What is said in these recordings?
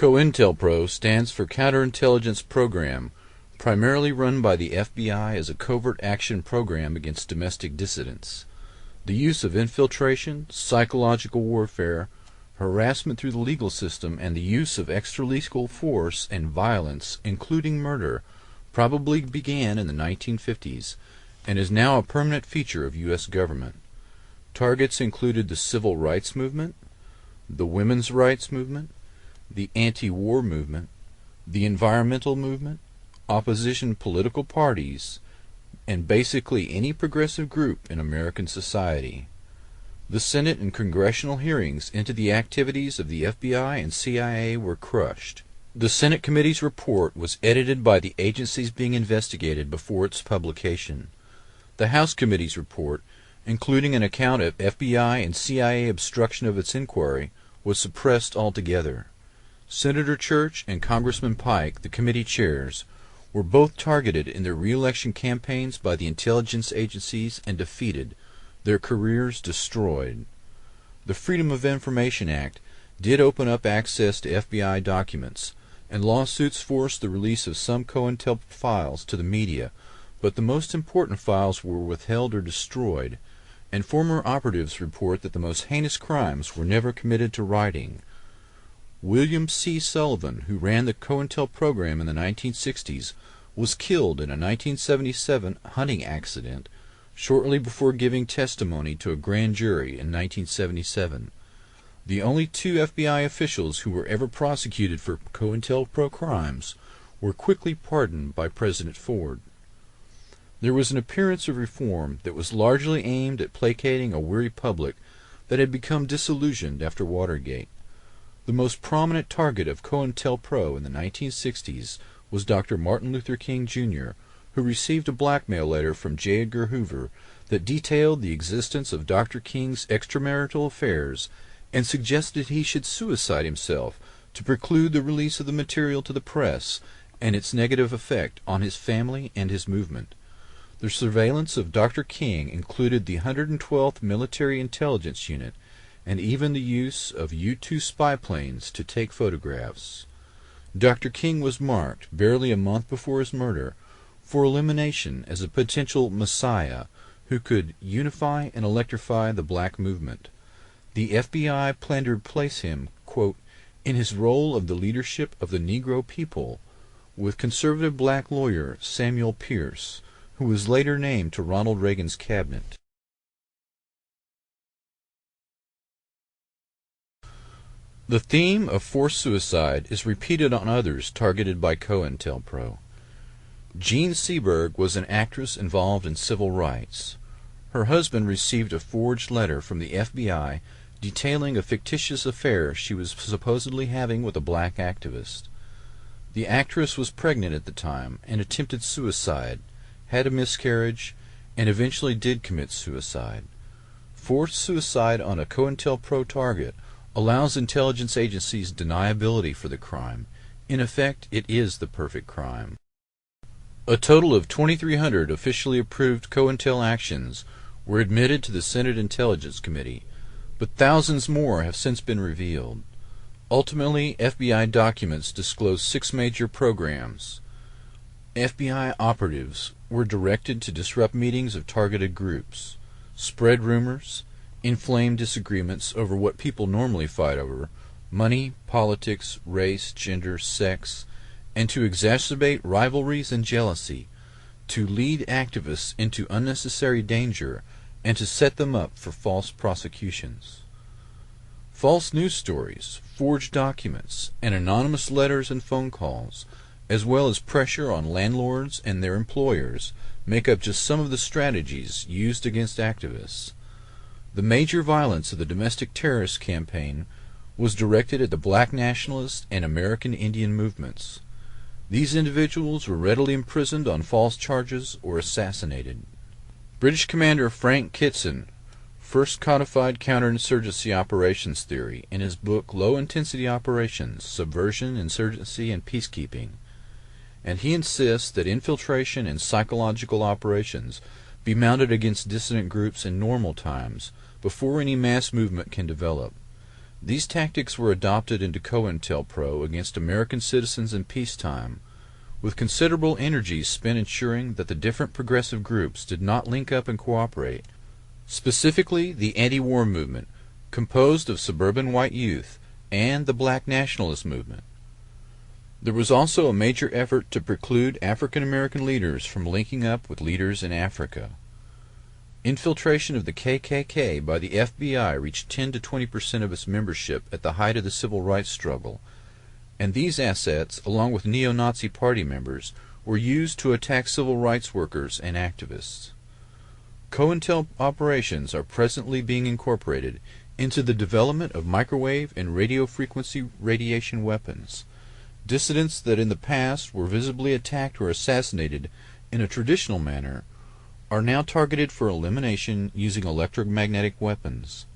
COINTELPRO stands for Counterintelligence Program, primarily run by the FBI as a covert action program against domestic dissidents. The use of infiltration, psychological warfare, harassment through the legal system, and the use of extralegal force and violence, including murder, probably began in the 1950s and is now a permanent feature of U.S. government. Targets included the civil rights movement, the women's rights movement, the anti-war movement, the environmental movement, opposition political parties, and basically any progressive group in American society. The Senate and congressional hearings into the activities of the FBI and CIA were crushed. The Senate committee's report was edited by the agencies being investigated before its publication. The House committee's report, including an account of FBI and CIA obstruction of its inquiry, was suppressed altogether. Senator Church and Congressman Pike, the committee chairs, were both targeted in their re-election campaigns by the intelligence agencies and defeated, their careers destroyed. The Freedom of Information Act did open up access to FBI documents, and lawsuits forced the release of some COINTELPRO files to the media, but the most important files were withheld or destroyed, and former operatives report that the most heinous crimes were never committed to writing. William C. Sullivan, who ran the COINTELPRO program in the 1960s, was killed in a 1977 hunting accident shortly before giving testimony to a grand jury in 1977. The only two FBI officials who were ever prosecuted for COINTELPRO crimes were quickly pardoned by President Ford. There was an appearance of reform that was largely aimed at placating a weary public that had become disillusioned after Watergate. The most prominent target of COINTELPRO in the 1960s was Dr. Martin Luther King, Jr., who received a blackmail letter from J. Edgar Hoover that detailed the existence of Dr. King's extramarital affairs and suggested he should suicide himself to preclude the release of the material to the press and its negative effect on his family and his movement. The surveillance of Dr. King included the 112th Military Intelligence Unit and even the use of U-2 spy planes to take photographs. Dr. King was marked, barely a month before his murder, for elimination as a potential messiah who could unify and electrify the black movement. The FBI planned to replace him, quote, in his role of the leadership of the Negro people, with conservative black lawyer Samuel Pierce, who was later named to Ronald Reagan's cabinet. The theme of forced suicide is repeated on others targeted by COINTELPRO. Jean Seberg was an actress involved in civil rights. Her husband received a forged letter from the FBI detailing a fictitious affair she was supposedly having with a black activist. The actress was pregnant at the time and attempted suicide, had a miscarriage, and eventually did commit suicide. Forced suicide on a COINTELPRO target allows intelligence agencies deniability for the crime. In effect, it is the perfect crime. A total of 2,300 officially approved COINTEL actions were admitted to the Senate Intelligence Committee, but thousands more have since been revealed. Ultimately, FBI documents disclose 6 major programs. FBI operatives were directed to disrupt meetings of targeted groups, spread rumors, inflame disagreements over what people normally fight over, money, politics, race, gender, sex, and to exacerbate rivalries and jealousy, to lead activists into unnecessary danger, and to set them up for false prosecutions. False news stories, forged documents, and anonymous letters and phone calls, as well as pressure on landlords and their employers, make up just some of the strategies used against activists. The major violence of the domestic terrorist campaign was directed at the black nationalist and American Indian movements. These individuals were readily imprisoned on false charges or assassinated. British Commander Frank Kitson first codified counterinsurgency operations theory in his book Low-Intensity Operations, Subversion, Insurgency, and Peacekeeping, and he insists that infiltration and psychological operations be mounted against dissident groups in normal times before any mass movement can develop. These tactics were adopted into COINTELPRO against American citizens in peacetime, with considerable energy spent ensuring that the different progressive groups did not link up and cooperate, specifically the anti-war movement, composed of suburban white youth, and the black nationalist movement. There was also a major effort to preclude African American leaders from linking up with leaders in Africa. Infiltration of the KKK by the FBI reached 10 to 20% of its membership at the height of the civil rights struggle, and these assets, along with neo-Nazi party members, were used to attack civil rights workers and activists. COINTEL operations are presently being incorporated into the development of microwave and radio frequency radiation weapons. Dissidents that in the past were visibly attacked or assassinated in a traditional manner are now targeted for elimination using electromagnetic weapons.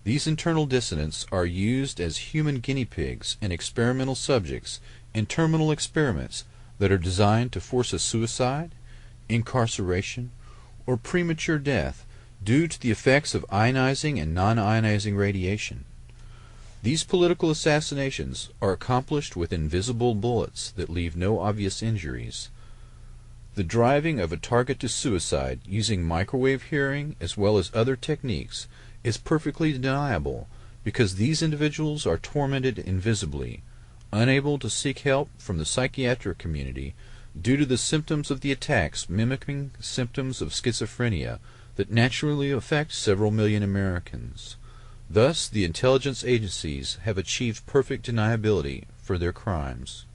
These internal dissidents are used as human guinea pigs and experimental subjects in terminal experiments that are designed to force a suicide, incarceration, or premature death due to the effects of ionizing and non-ionizing radiation. These political assassinations are accomplished with invisible bullets that leave no obvious injuries. The driving of a target to suicide using microwave hearing as well as other techniques is perfectly deniable because these individuals are tormented invisibly, unable to seek help from the psychiatric community due to the symptoms of the attacks mimicking symptoms of schizophrenia that naturally affect several million Americans. Thus, the intelligence agencies have achieved perfect deniability for their crimes.